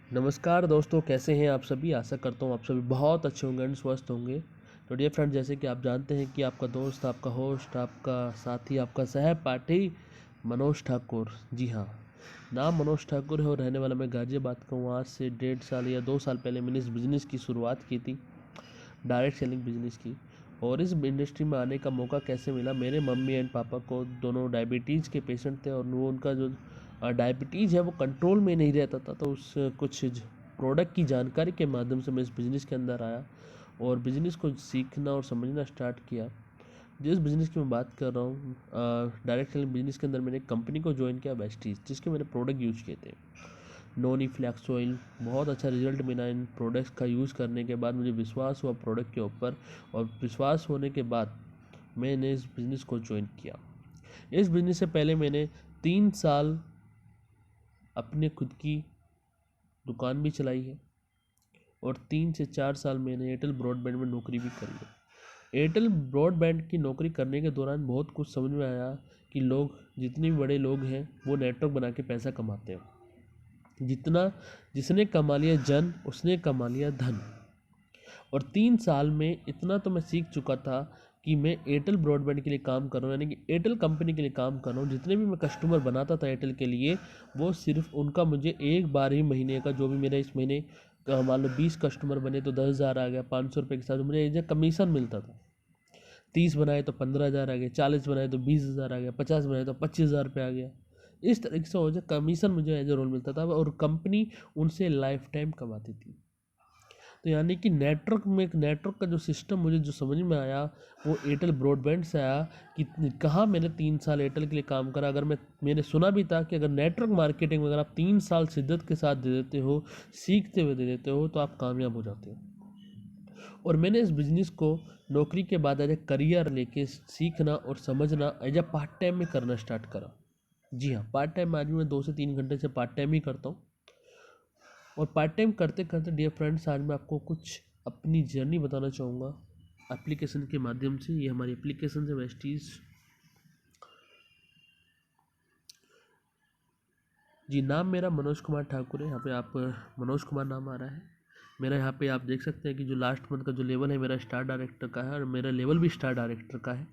नमस्कार दोस्तों, कैसे हैं आप सभी। आशा करता हूँ आप सभी बहुत अच्छे होंगे एंड स्वस्थ होंगे। तो डियर फ्रेंड, जैसे कि आप जानते हैं कि आपका दोस्त, आपका होस्ट, आपका साथी, आपका सहपाठी मनोज ठाकुर। जी हाँ, नाम मनोज ठाकुर है और रहने वाला मैं गाज़ियाबाद का हूँ। आज से 1.5 साल या 2 साल पहले मैंने इस बिज़नेस की शुरुआत की थी, डायरेक्ट सेलिंग बिजनेस की। और इस इंडस्ट्री में आने का मौका कैसे मिला, मेरे मम्मी एंड पापा को दोनों डायबिटीज़ के पेशेंट थे और वो उनका जो डायबिटीज़ है वो कंट्रोल में नहीं रहता था। तो उस कुछ प्रोडक्ट की जानकारी के माध्यम से मैं इस बिज़नेस के अंदर आया और बिज़नेस को सीखना और समझना स्टार्ट किया। जिस बिज़नेस की मैं बात कर रहा हूँ, डायरेक्ट सेलिंग बिज़नेस के अंदर मैंने एक कंपनी को ज्वाइन किया, वेस्टीज, जिसके मैंने प्रोडक्ट यूज़ किए थे। नॉनी फ्लैक्स ऑयल, बहुत अच्छा रिजल्ट मिला इन प्रोडक्ट्स का यूज़ करने के बाद। मुझे विश्वास हुआ प्रोडक्ट के ऊपर और विश्वास होने के बाद मैंने इस बिज़नेस को ज्वाइन किया। इस बिज़नेस से पहले मैंने 3 साल अपने खुद की दुकान भी चलाई है और 3 से 4 साल मैंने एयरटेल ब्रॉडबैंड में नौकरी भी करी है। एयरटेल ब्रॉडबैंड की नौकरी करने के दौरान बहुत कुछ समझ में आया कि लोग, जितने भी बड़े लोग हैं, वो नेटवर्क बना के पैसा कमाते हैं। जितना जिसने कमा लिया जन, उसने कमा लिया धन। और 3 साल में इतना तो मैं सीख चुका था कि मैं एयरटेल ब्रॉडबैंड के लिए काम कर रहा हूँ, यानी कि एयरटेल कंपनी के लिए काम कर रहा हूँ। जितने भी मैं कस्टमर बनाता था एयरटेल के लिए, वो सिर्फ उनका मुझे एक बार ही महीने का, जो भी मेरा इस महीने मान लो 20 कस्टमर बने तो 10,000 आ गया, 500 रुपये के साथ मुझे एज ए कमीशन मिलता था। 30 बनाए तो 15,000 आ गया, 40 बनाए तो 20,000 आ गया, 50 बनाए तो 25,000 रुपये आ गया। इस तरीके से हो जाए कमीशन मुझे एज ए रोल मिलता था और कंपनी उनसे लाइफ टाइम कमाती थी। तो यानी कि नेटवर्क का जो सिस्टम मुझे जो समझ में आया, वो एयरटेल ब्रॉडबैंड से आया। कि कहाँ मैंने 3 साल एयरटेल के लिए काम करा। अगर मैंने सुना भी था कि अगर नेटवर्क मार्केटिंग में अगर आप 3 साल शिद्दत के साथ दे देते हो, सीखते हुए दे देते हो, तो आप कामयाब हो जाते हो। और मैंने इस बिज़नेस को नौकरी के बाद एज ए करियर लेके सीखना और समझना एज ए पार्ट टाइम में करना स्टार्ट करा। जी हाँ, पार्ट टाइम आज भी मैं 2 से 3 घंटे से पार्ट टाइम ही करता हूँ। और पार्ट टाइम करते करते डियर फ्रेंड्स, आज मैं आपको कुछ अपनी जर्नी बताना चाहूँगा एप्लीकेशन के माध्यम से। ये हमारी एप्लीकेशन है वेस्टीज। जी, नाम मेरा मनोज कुमार ठाकुर है। यहाँ पे आप मनोज कुमार नाम आ रहा है मेरा। यहाँ पे आप देख सकते हैं कि जो लास्ट मंथ का जो लेवल है मेरा स्टार डायरेक्टर का है और मेरा लेवल भी स्टार डायरेक्टर का है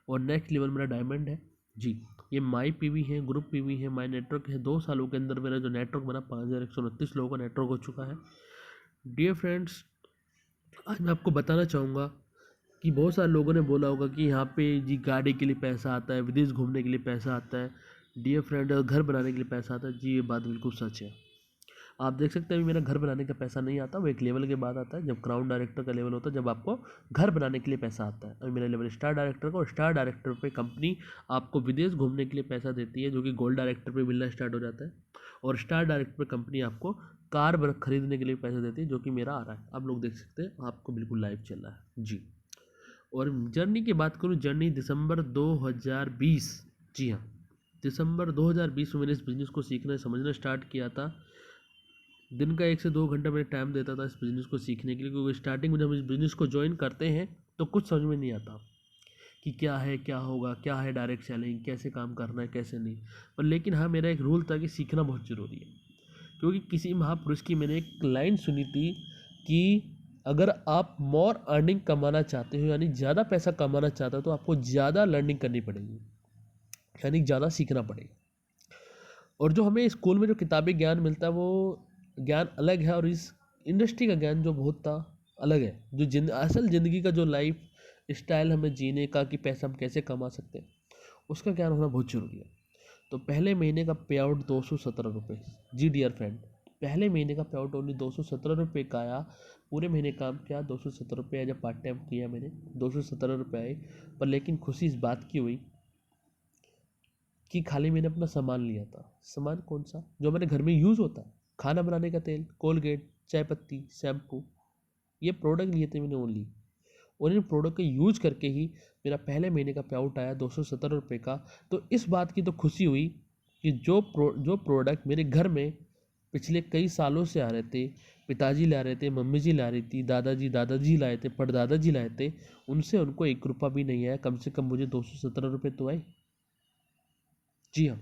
और नेक्स्ट लेवल मेरा डायमंड है। जी, ये माई पीवी है, ग्रुप पीवी है, माई नेटवर्क है। 2 सालों के अंदर मेरा जो नेटवर्क बना, 5,129 लोगों का नेटवर्क हो चुका है। डियर फ्रेंड्स, आज मैं आपको बताना चाहूँगा कि बहुत सारे लोगों ने बोला होगा कि यहाँ पे जी गाड़ी के लिए पैसा आता है, विदेश घूमने के लिए पैसा आता है, डियर फ्रेंड घर बनाने के लिए पैसा आता है। जी, ये बात बिल्कुल सच है। आप देख सकते हैं अभी मेरा घर बनाने का पैसा नहीं आता, वो एक लेवल के बाद आता है, जब क्राउन डायरेक्टर का लेवल होता है, जब आपको घर बनाने के लिए पैसा आता है। अभी मेरा लेवल स्टार डायरेक्टर का, और स्टार डायरेक्टर पे कंपनी आपको विदेश घूमने के लिए पैसा देती है, जो कि गोल्ड डायरेक्टर पे मिलना स्टार्ट हो जाता है। और स्टार डायरेक्टर पे कंपनी आपको कार खरीदने के लिए पैसा देती है, जो कि मेरा आ रहा है। आप लोग देख सकते हैं, आपको बिल्कुल लाइव चल रहा है। जी, और जर्नी की बात करूँ, जर्नी दिसंबर 2020, जी हाँ, दिसंबर 2020 में मैंने इस बिज़नेस को सीखना समझना स्टार्ट किया था। दिन का 1 से 2 घंटा मैं टाइम देता था इस बिज़नेस को सीखने के लिए, क्योंकि स्टार्टिंग में जब इस बिज़नेस को ज्वाइन करते हैं तो कुछ समझ में नहीं आता कि क्या है, क्या होगा, क्या है डायरेक्ट सेलिंग, कैसे काम करना है, कैसे नहीं। पर लेकिन हाँ, मेरा एक रूल था कि सीखना बहुत ज़रूरी है। क्योंकि किसी महापुरुष की मैंने एक लाइन सुनी थी कि अगर आप मोर अर्निंग कमाना चाहते हो, यानी ज़्यादा पैसा कमाना चाहते हो, तो आपको ज़्यादा लर्निंग करनी पड़ेगी, यानी ज़्यादा सीखना पड़ेगा। और जो हमें स्कूल में जो किताबी ज्ञान मिलता है, वो ज्ञान अलग है, और इस इंडस्ट्री का ज्ञान जो बहुत था अलग है। जो असल ज़िंदगी का जो लाइफ स्टाइल हमें जीने का, कि पैसा हम कैसे कमा सकते हैं, उसका ज्ञान होना बहुत ज़रूरी है। तो पहले महीने का पे आउट 217 रुपये। जी डियर फ्रेंड, पहले महीने का पे आउट ओनली 217 रुपये का आया। पूरे महीने काम किया, 217 रुपये जब पार्ट टाइम किया मैंने, 217 रुपये आए। पर लेकिन खुशी इस बात की हुई कि खाली मैंने अपना सामान लिया था। सामान कौन सा? जो हमारे घर में यूज़ होता है, खाना बनाने का तेल, कोलगेट, चाय पत्ती, शैम्पू, ये प्रोडक्ट लिए थे मैंने ओनली। और इन प्रोडक्ट को यूज करके ही मेरा पहले महीने का पे आउट आया 217 रुपये का। तो इस बात की तो खुशी हुई कि जो प्रोडक्ट मेरे घर में पिछले कई सालों से आ रहे थे, पिताजी ला रहे थे, मम्मी जी ला रही थी, दादाजी लाए थे, परदादाजी लाए थे, उनसे उनको 1 रुपया भी नहीं आया। कम से कम मुझे 217 रुपये तो आए। जी हाँ,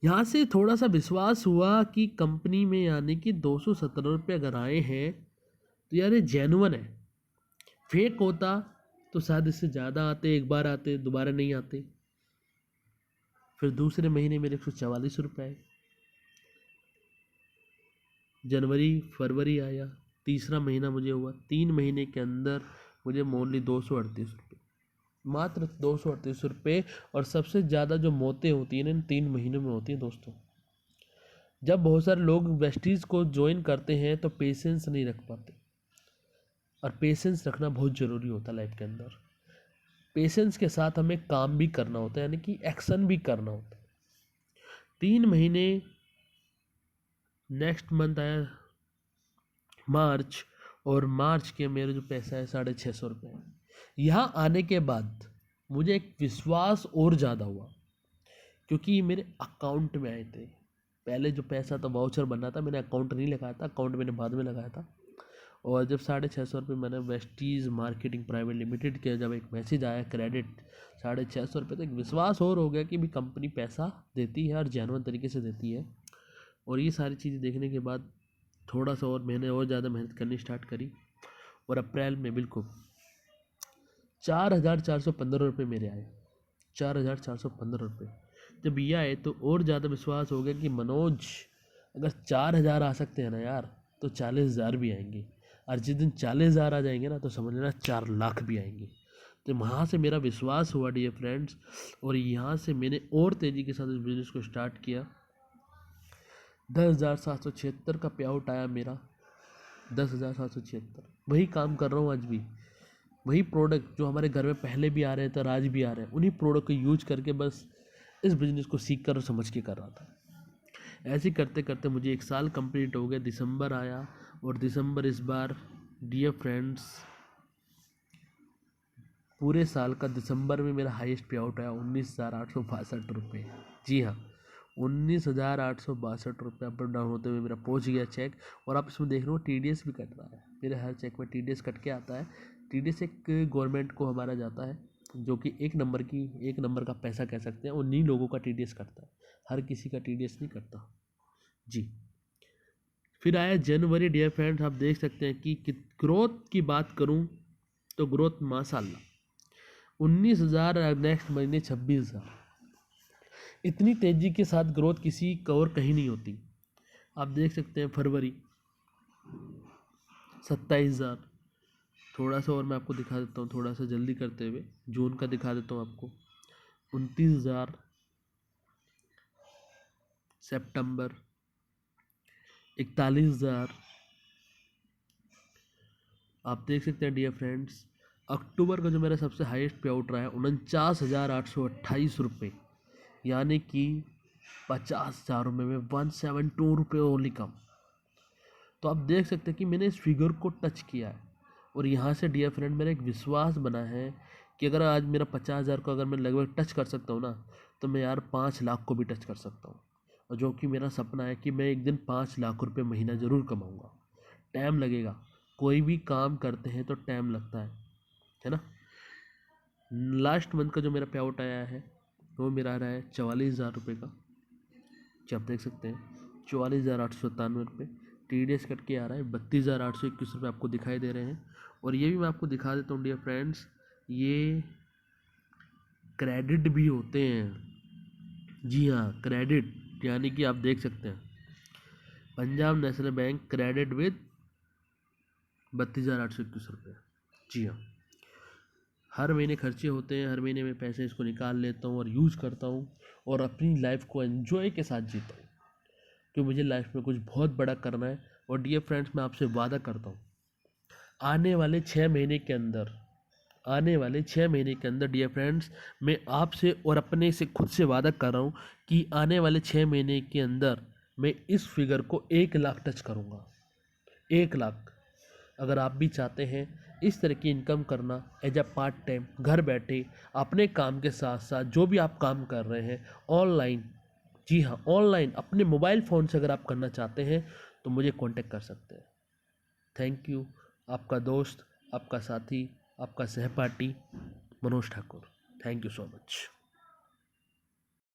यहाँ से थोड़ा सा विश्वास हुआ कि कंपनी में यानी कि 217 रुपये अगर आए हैं तो यार ये जेन्युइन है। फेक होता तो शायद इससे ज़्यादा आते, एक बार आते दोबारा नहीं आते। फिर दूसरे महीने मेरे 144 रुपये आए, जनवरी फरवरी आया, तीसरा महीना मुझे हुआ, 3 महीने के अंदर मुझे ओनली 238 रुपये, मात्र 238 रुपये। और सबसे ज़्यादा जो मौतें होती हैं ना इन 3 महीनों में होती हैं दोस्तों। जब बहुत सारे लोग वेस्टीज को ज्वाइन करते हैं तो पेशेंस नहीं रख पाते, और पेशेंस रखना बहुत ज़रूरी होता है लाइफ के अंदर। पेशेंस के साथ हमें काम भी करना होता है, यानी कि एक्शन भी करना होता है। 3 महीने, नेक्स्ट मंथ आया मार्च, और मार्च के मेरे जो पैसा है 650 रुपये। यहाँ आने के बाद मुझे एक विश्वास और ज़्यादा हुआ, क्योंकि ये मेरे अकाउंट में आए थे। पहले जो पैसा था वाउचर बना था, मैंने अकाउंट नहीं लगाया था, अकाउंट मैंने बाद में लगाया था। और जब 650 रुपये मैंने वेस्टीज मार्केटिंग प्राइवेट लिमिटेड के जब एक मैसेज आया क्रेडिट 650 रुपये, तो एक विश्वास और हो गया कि भी कंपनी पैसा देती है और जेन्युइन तरीके से देती है। और ये सारी चीज़ें देखने के बाद थोड़ा सा और मैंने और ज़्यादा मेहनत करनी स्टार्ट करी, और अप्रैल में बिल्कुल 4,415 रुपये मेरे आए। 4,415 रुपये जब ये आए तो और ज़्यादा विश्वास हो गया कि मनोज, अगर 4,000 आ सकते हैं ना यार, तो 40,000 भी आएंगे। और जिस दिन 40,000 आ जाएंगे ना तो समझ लेना 4 लाख भी आएंगे। तो वहाँ से मेरा विश्वास हुआ डियर फ्रेंड्स, और यहाँ से मैंने और तेज़ी के साथ इस बिज़नेस को स्टार्ट किया। 10,776 का पे आउट आया मेरा, 10,776। वही काम कर रहा हूँ आज भी, वही प्रोडक्ट जो हमारे घर में पहले भी आ रहे थे और आज भी आ रहे हैं, उन्हीं प्रोडक्ट को यूज करके बस इस बिज़नेस को सीख कर और समझ के कर रहा था। ऐसे ही करते करते मुझे 1 साल कंप्लीट हो गया, दिसंबर आया, और दिसंबर इस बार डियर फ्रेंड्स पूरे साल का दिसंबर में मेरा हाईएस्ट पे आउट आया 19,862 रुपये। जी हाँ, 19,862 अप एंड डाउन होते हुए मेरा पहुंच गया चेक। और आप इसमें देख रहे हो TDS भी कट रहा है, मेरे हर चेक में TDS कट के आता है। TDS एक गवर्नमेंट को हमारा जाता है, जो कि एक नंबर का पैसा कह सकते हैं, उन्हीं लोगों का TDS कटता है, हर किसी का TDS नहीं कटता जी। फिर आया जनवरी डियर फ्रेंड्स, आप देख सकते हैं कि ग्रोथ की बात करूं तो ग्रोथ माशाल्लाह 19,000, नेक्स्ट महीने 26,000। इतनी तेज़ी के साथ ग्रोथ किसी और कहीं नहीं होती। आप देख सकते हैं फरवरी 27,000। थोड़ा सा और मैं आपको दिखा देता हूँ, थोड़ा सा जल्दी करते हुए जून का दिखा देता हूँ आपको, 29,000। सितंबर 41,000। आप देख सकते हैं डियर फ्रेंड्स, अक्टूबर का जो मेरा सबसे हाईएस्ट पे आउट रहा है 49,828 रुपये, यानी कि 50,000 रुपये में 172 रुपये ओनली कम। तो आप देख सकते हैं कि मैंने इस फिगर को टच किया है, और यहाँ से डियर फ्रेंड मेरा एक विश्वास बना है कि अगर आज मेरा 50,000 को अगर मैं लगभग टच कर सकता हूँ ना, तो मैं यार 5 लाख को भी टच कर सकता हूँ। और जो कि मेरा सपना है कि मैं एक दिन 5 लाख रुपये महीना ज़रूर कमाऊँगा। टाइम लगेगा, कोई भी काम करते हैं तो टाइम लगता है ना। लास्ट मंथ का जो मेरा पे आउट आया है वो मेरा आ रहा है 44,000 रुपये का, जो आप देख सकते हैं 44,897 रुपये। TDS कट के आ रहा है 32,821 रुपये आपको दिखाई दे रहे हैं। और ये भी मैं आपको दिखा देता हूँ डियर फ्रेंड्स, ये क्रेडिट भी होते हैं। जी हाँ, क्रेडिट, यानी कि आप देख सकते हैं Punjab national bank credit with 32,821 रुपये। जी हाँ, हर महीने खर्चे होते हैं, हर महीने में पैसे इसको निकाल लेता हूँ और यूज़ करता हूँ, और अपनी लाइफ को एंजॉय के साथ जीता हूँ, क्योंकि मुझे लाइफ में कुछ बहुत बड़ा करना है। और डियर फ्रेंड्स, मैं आपसे वादा करता हूँ आने वाले 6 महीने के अंदर, डियर फ्रेंड्स, मैं आपसे और अपने से खुद से वादा कर रहा हूँ कि आने वाले 6 महीने के अंदर मैं इस फिगर को 1 लाख टच करूँगा। 1 लाख। अगर आप भी चाहते हैं इस तरह की इनकम करना एज अ पार्ट टाइम, घर बैठे अपने काम के साथ साथ जो भी आप काम कर रहे हैं ऑनलाइन, जी हाँ ऑनलाइन अपने मोबाइल फ़ोन से अगर आप करना चाहते हैं तो मुझे कांटेक्ट कर सकते हैं। थैंक यू, आपका दोस्त, आपका साथी, आपका सहपाठी Manoj Thakur. Thank you so much.